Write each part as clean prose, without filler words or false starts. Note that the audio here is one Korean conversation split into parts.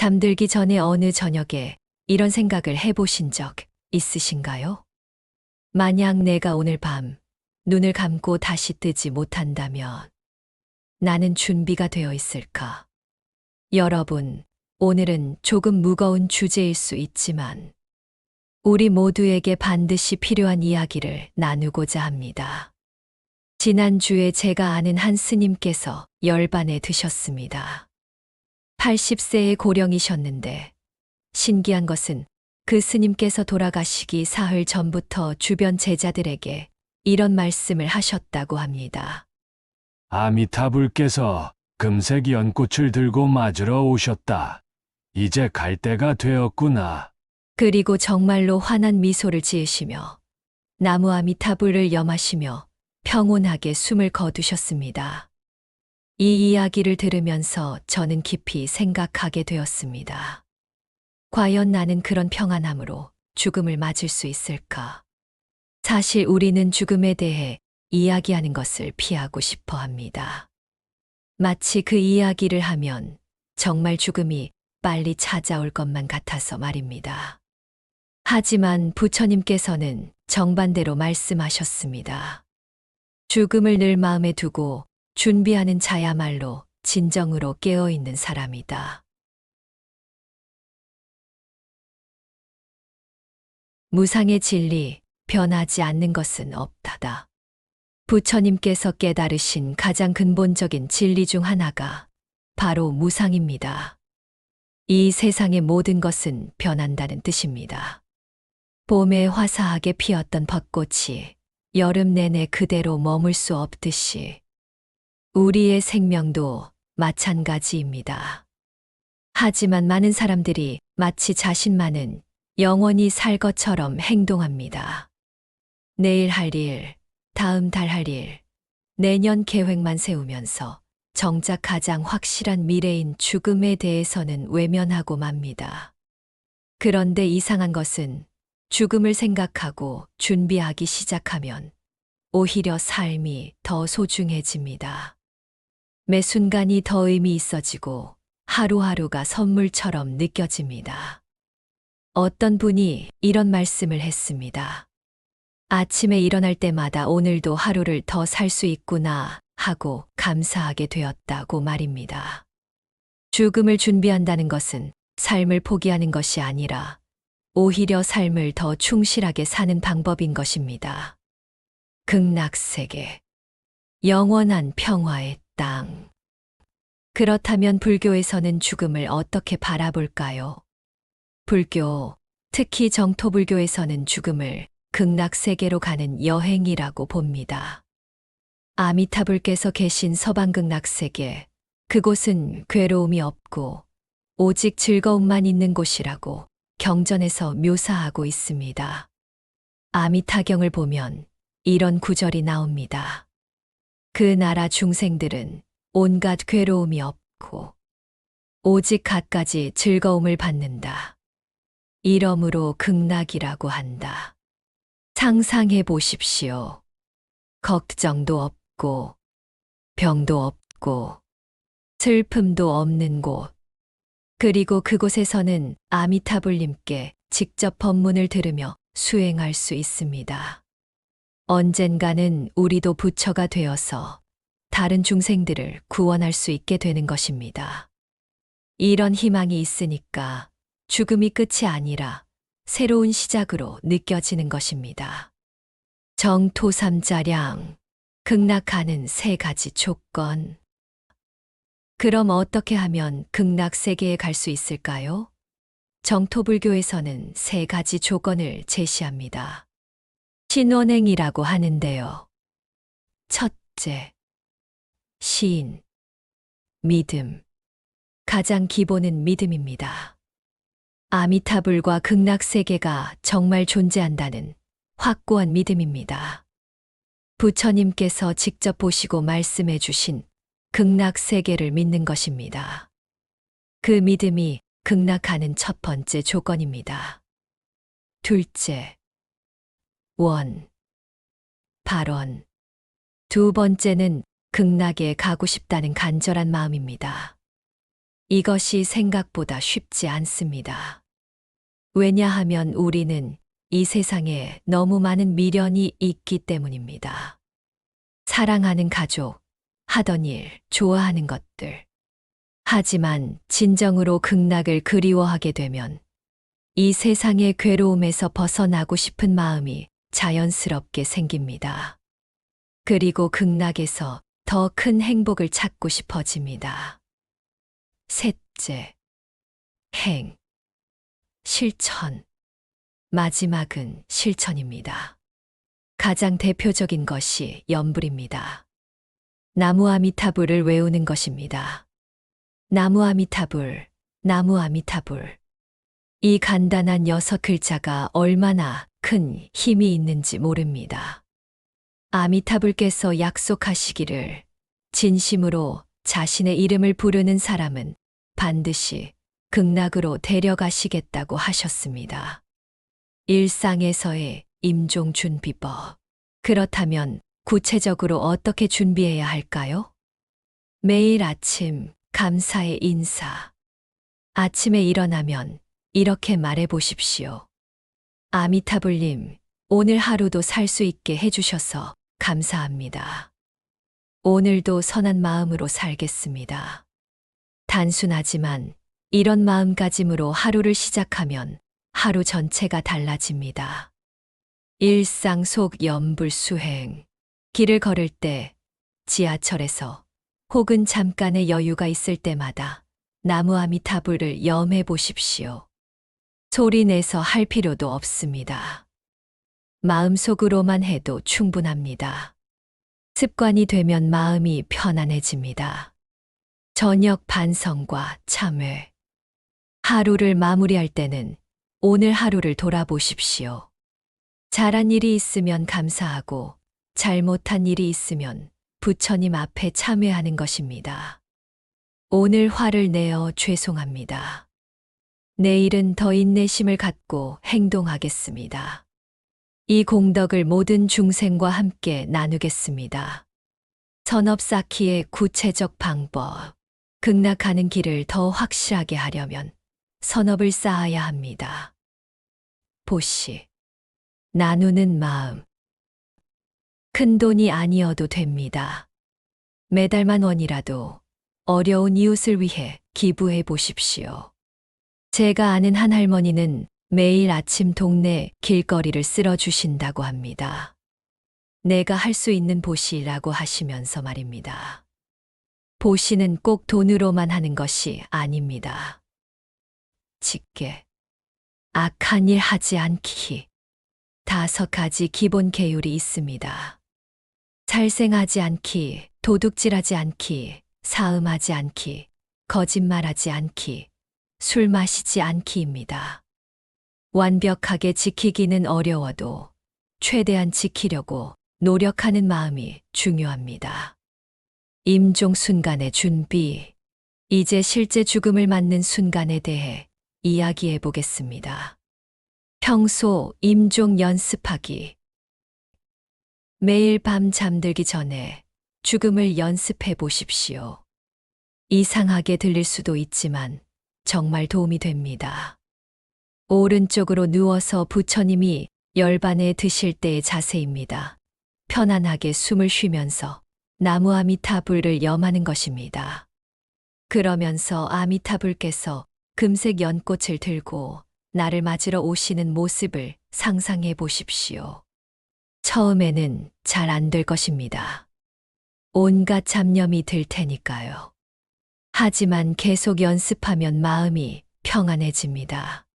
잠들기 전에 어느 저녁에 이런 생각을 해보신 적 있으신가요? 만약 내가 오늘 밤 눈을 감고 다시 뜨지 못한다면 나는 준비가 되어 있을까? 여러분, 오늘은 조금 무거운 주제일 수 있지만 우리 모두에게 반드시 필요한 이야기를 나누고자 합니다. 지난주에 제가 아는 한 스님께서 열반에 드셨습니다. 80세의 고령이셨는데 신기한 것은 그 스님께서 돌아가시기 사흘 전부터 주변 제자들에게 이런 말씀을 하셨다고 합니다. 아미타불께서 금색 연꽃을 들고 맞으러 오셨다. 이제 갈 때가 되었구나. 그리고 정말로 환한 미소를 지으시며 나무 아미타불을 염하시며 평온하게 숨을 거두셨습니다. 이 이야기를 들으면서 저는 깊이 생각하게 되었습니다. 과연 나는 그런 평안함으로 죽음을 맞을 수 있을까? 사실 우리는 죽음에 대해 이야기하는 것을 피하고 싶어 합니다. 마치 그 이야기를 하면 정말 죽음이 빨리 찾아올 것만 같아서 말입니다. 하지만 부처님께서는 정반대로 말씀하셨습니다. 죽음을 늘 마음에 두고 준비하는 자야말로 진정으로 깨어있는 사람이다. 무상의 진리, 변하지 않는 것은 없다다. 부처님께서 깨달으신 가장 근본적인 진리 중 하나가 바로 무상입니다. 이 세상의 모든 것은 변한다는 뜻입니다. 봄에 화사하게 피었던 벚꽃이 여름 내내 그대로 머물 수 없듯이 우리의 생명도 마찬가지입니다. 하지만 많은 사람들이 마치 자신만은 영원히 살 것처럼 행동합니다. 내일 할 일, 다음 달 할 일, 내년 계획만 세우면서 정작 가장 확실한 미래인 죽음에 대해서는 외면하고 맙니다. 그런데 이상한 것은 죽음을 생각하고 준비하기 시작하면 오히려 삶이 더 소중해집니다. 매 순간이 더 의미 있어지고 하루하루가 선물처럼 느껴집니다. 어떤 분이 이런 말씀을 했습니다. 아침에 일어날 때마다 오늘도 하루를 더 살 수 있구나 하고 감사하게 되었다고 말입니다. 죽음을 준비한다는 것은 삶을 포기하는 것이 아니라 오히려 삶을 더 충실하게 사는 방법인 것입니다. 극락세계, 영원한 평화의 땅. 그렇다면 불교에서는 죽음을 어떻게 바라볼까요? 불교, 특히 정토불교에서는 죽음을 극락세계로 가는 여행이라고 봅니다. 아미타불께서 계신 서방극락세계, 그곳은 괴로움이 없고 오직 즐거움만 있는 곳이라고 경전에서 묘사하고 있습니다. 아미타경을 보면 이런 구절이 나옵니다. 그 나라 중생들은 온갖 괴로움이 없고 오직 갖가지 즐거움을 받는다. 이러므로 극락이라고 한다. 상상해 보십시오. 걱정도 없고 병도 없고 슬픔도 없는 곳. 그리고 그곳에서는 아미타불님께 직접 법문을 들으며 수행할 수 있습니다. 언젠가는 우리도 부처가 되어서 다른 중생들을 구원할 수 있게 되는 것입니다. 이런 희망이 있으니까 죽음이 끝이 아니라 새로운 시작으로 느껴지는 것입니다. 정토삼자량, 극락하는 세 가지 조건. 그럼 어떻게 하면 극락세계에 갈 수 있을까요? 정토불교에서는 세 가지 조건을 제시합니다. 신원행이라고 하는데요. 첫째, 시인, 믿음. 가장 기본은 믿음입니다. 아미타불과 극락세계가 정말 존재한다는 확고한 믿음입니다. 부처님께서 직접 보시고 말씀해 주신 극락세계를 믿는 것입니다. 그 믿음이 극락하는 첫 번째 조건입니다. 둘째, 원, 발원. 두 번째는 극락에 가고 싶다는 간절한 마음입니다. 이것이 생각보다 쉽지 않습니다. 왜냐하면 우리는 이 세상에 너무 많은 미련이 있기 때문입니다. 사랑하는 가족, 하던 일, 좋아하는 것들. 하지만 진정으로 극락을 그리워하게 되면 이 세상의 괴로움에서 벗어나고 싶은 마음이 자연스럽게 생깁니다. 그리고 극락에서 더 큰 행복을 찾고 싶어집니다. 셋째, 행, 실천. 마지막은 실천입니다. 가장 대표적인 것이 염불입니다. 나무 아미타불을 외우는 것입니다. 나무 아미타불, 나무 아미타불. 이 간단한 6글자가 얼마나 큰 힘이 있는지 모릅니다. 아미타불께서 약속하시기를 진심으로 자신의 이름을 부르는 사람은 반드시 극락으로 데려가시겠다고 하셨습니다. 일상에서의 임종 준비법. 그렇다면 구체적으로 어떻게 준비해야 할까요? 매일 아침 감사의 인사. 아침에 일어나면 이렇게 말해 보십시오. 아미타불님, 오늘 하루도 살 수 있게 해주셔서 감사합니다. 오늘도 선한 마음으로 살겠습니다. 단순하지만 이런 마음가짐으로 하루를 시작하면 하루 전체가 달라집니다. 일상 속 염불 수행. 길을 걸을 때, 지하철에서 혹은 잠깐의 여유가 있을 때마다 나무 아미타불을 염해 보십시오. 소리 내서 할 필요도 없습니다. 마음속으로만 해도 충분합니다. 습관이 되면 마음이 편안해집니다. 저녁 반성과 참회. 하루를 마무리할 때는 오늘 하루를 돌아보십시오. 잘한 일이 있으면 감사하고 잘못한 일이 있으면 부처님 앞에 참회하는 것입니다. 오늘 화를 내어 죄송합니다. 내일은 더 인내심을 갖고 행동하겠습니다. 이 공덕을 모든 중생과 함께 나누겠습니다. 선업 쌓기의 구체적 방법. 극락하는 길을 더 확실하게 하려면 선업을 쌓아야 합니다. 보시. 나누는 마음. 큰 돈이 아니어도 됩니다. 매달 10,000원이라도 어려운 이웃을 위해 기부해 보십시오. 제가 아는 한 할머니는 매일 아침 동네 길거리를 쓸어주신다고 합니다. 내가 할 수 있는 보시라고 하시면서 말입니다. 보시는 꼭 돈으로만 하는 것이 아닙니다. 직계. 악한 일 하지 않기. 5가지 기본 계율이 있습니다. 살생하지 않기, 도둑질하지 않기, 사음하지 않기, 거짓말하지 않기, 술 마시지 않기입니다. 완벽하게 지키기는 어려워도 최대한 지키려고 노력하는 마음이 중요합니다. 임종 순간의 준비. 이제 실제 죽음을 맞는 순간에 대해 이야기해 보겠습니다. 평소 임종 연습하기. 매일 밤 잠들기 전에 죽음을 연습해 보십시오. 이상하게 들릴 수도 있지만 정말 도움이 됩니다. 오른쪽으로 누워서 부처님이 열반에 드실 때의 자세입니다. 편안하게 숨을 쉬면서 나무 아미타불을 염하는 것입니다. 그러면서 아미타불께서 금색 연꽃을 들고 나를 맞으러 오시는 모습을 상상해 보십시오. 처음에는 잘 안 될 것입니다. 온갖 잡념이 들 테니까요. 하지만 계속 연습하면 마음이 평안해집니다.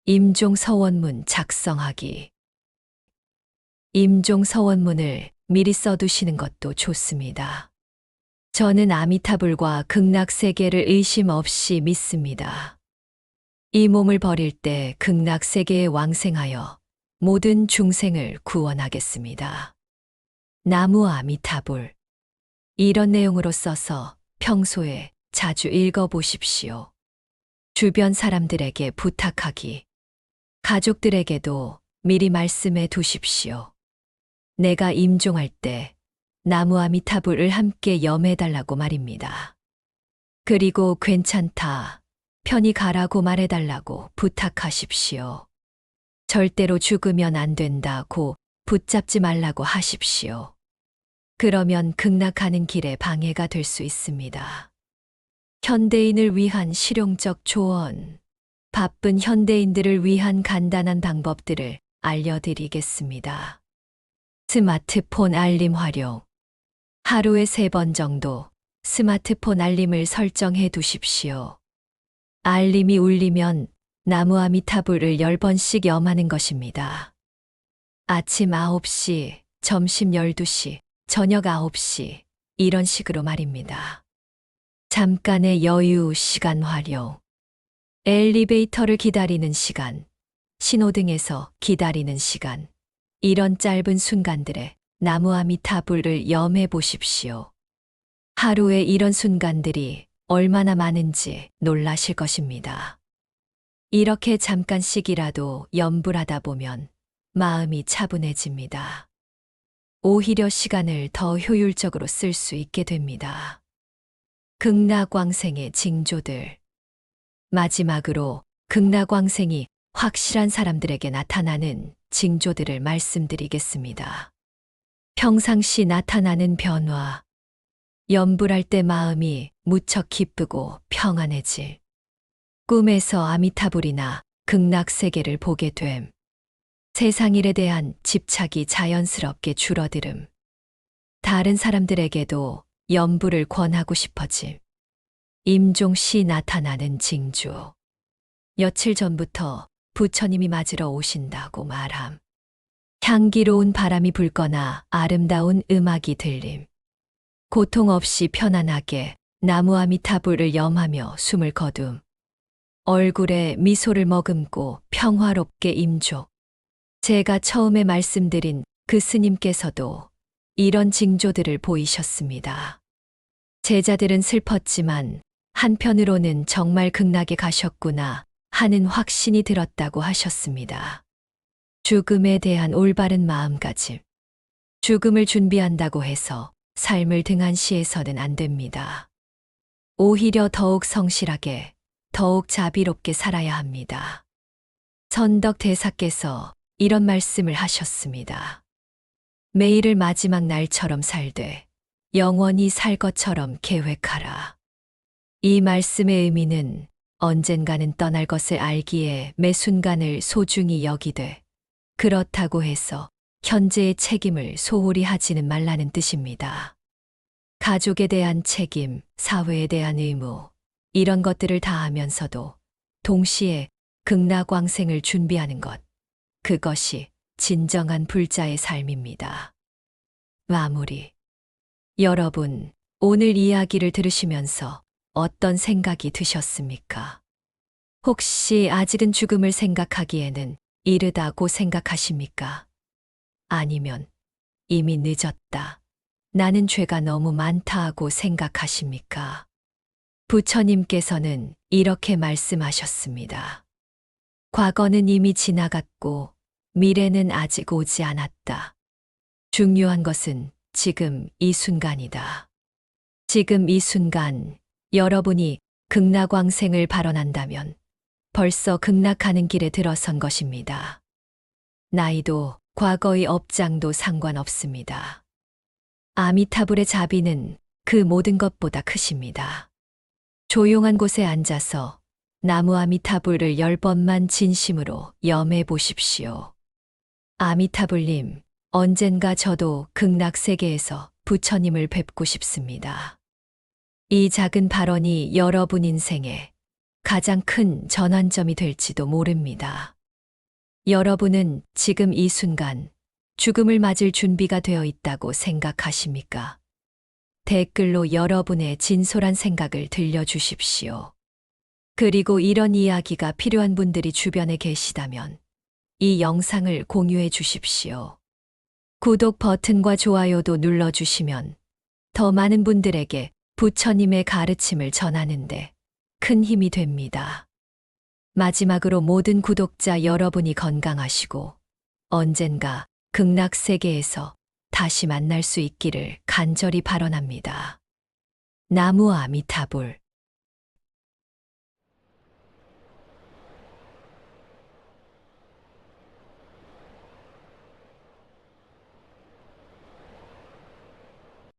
임종 서원문 작성하기. 임종 서원문을 미리 써두시는 것도 좋습니다. 저는 아미타불과 극락세계를 의심 없이 믿습니다. 이 몸을 버릴 때 극락세계에 왕생하여 모든 중생을 구원하겠습니다. 나무 아미타불. 이런 내용으로 써서 평소에 자주 읽어보십시오. 주변 사람들에게 부탁하기. 가족들에게도 미리 말씀해 두십시오. 내가 임종할 때 나무 아미타불을 함께 염해달라고 말입니다. 그리고 괜찮다, 편히 가라고 말해달라고 부탁하십시오. 절대로 죽으면 안 된다고 붙잡지 말라고 하십시오. 그러면 극락하는 길에 방해가 될 수 있습니다. 현대인을 위한 실용적 조언. 바쁜 현대인들을 위한 간단한 방법들을 알려드리겠습니다. 스마트폰 알림 활용. 하루에 3번 정도 스마트폰 알림을 설정해 두십시오. 알림이 울리면 나무 아미타불을 10번씩 염하는 것입니다. 아침 9시, 점심 12시, 저녁 9시, 이런 식으로 말입니다. 잠깐의 여유 시간 활용. 엘리베이터를 기다리는 시간, 신호등에서 기다리는 시간, 이런 짧은 순간들에 나무 아미타불을 염해 보십시오. 하루에 이런 순간들이 얼마나 많은지 놀라실 것입니다. 이렇게 잠깐씩이라도 염불하다 보면 마음이 차분해집니다. 오히려 시간을 더 효율적으로 쓸 수 있게 됩니다. 극락왕생의 징조들. 마지막으로 극락왕생이 확실한 사람들에게 나타나는 징조들을 말씀드리겠습니다. 평상시 나타나는 변화. 염불할 때 마음이 무척 기쁘고 평안해질. 꿈에서 아미타불이나 극락세계를 보게 됨. 세상 일에 대한 집착이 자연스럽게 줄어들음. 다른 사람들에게도 염불을 권하고 싶어짐. 임종시 나타나는 징조. 며칠 전부터 부처님이 맞으러 오신다고 말함. 향기로운 바람이 불거나 아름다운 음악이 들림. 고통 없이 편안하게 나무 아미타불을 염하며 숨을 거둠. 얼굴에 미소를 머금고 평화롭게 임종. 제가 처음에 말씀드린 그 스님께서도 이런 징조들을 보이셨습니다. 제자들은 슬펐지만 한편으로는 정말 극락에 가셨구나 하는 확신이 들었다고 하셨습니다. 죽음에 대한 올바른 마음가짐. 죽음을 준비한다고 해서 삶을 등한시해서는 안 됩니다. 오히려 더욱 성실하게, 더욱 자비롭게 살아야 합니다. 선덕 대사께서 이런 말씀을 하셨습니다. 매일을 마지막 날처럼 살되 영원히 살 것처럼 계획하라. 이 말씀의 의미는 언젠가는 떠날 것을 알기에 매 순간을 소중히 여기되 그렇다고 해서 현재의 책임을 소홀히 하지는 말라는 뜻입니다. 가족에 대한 책임, 사회에 대한 의무, 이런 것들을 다하면서도 동시에 극락왕생을 준비하는 것, 그것이 진정한 불자의 삶입니다. 마무리. 여러분, 오늘 이야기를 들으시면서 어떤 생각이 드셨습니까? 혹시 아직은 죽음을 생각하기에는 이르다고 생각하십니까? 아니면 이미 늦었다. 나는 죄가 너무 많다 하고 생각하십니까? 부처님께서는 이렇게 말씀하셨습니다. 과거는 이미 지나갔고 미래는 아직 오지 않았다. 중요한 것은 지금 이 순간이다. 지금 이 순간 여러분이 극락왕생을 발언한다면 벌써 극락하는 길에 들어선 것입니다. 나이도 과거의 업장도 상관없습니다. 아미타불의 자비는 그 모든 것보다 크십니다. 조용한 곳에 앉아서 나무 아미타불을 10번만 진심으로 염해 보십시오. 아미타불님, 언젠가 저도 극락세계에서 부처님을 뵙고 싶습니다. 이 작은 발언이 여러분 인생에 가장 큰 전환점이 될지도 모릅니다. 여러분은 지금 이 순간 죽음을 맞을 준비가 되어 있다고 생각하십니까? 댓글로 여러분의 진솔한 생각을 들려주십시오. 그리고 이런 이야기가 필요한 분들이 주변에 계시다면 이 영상을 공유해 주십시오. 구독 버튼과 좋아요도 눌러주시면 더 많은 분들에게 부처님의 가르침을 전하는데 큰 힘이 됩니다. 마지막으로 모든 구독자 여러분이 건강하시고 언젠가 극락세계에서 다시 만날 수 있기를 간절히 발언합니다. 나무 아미타불.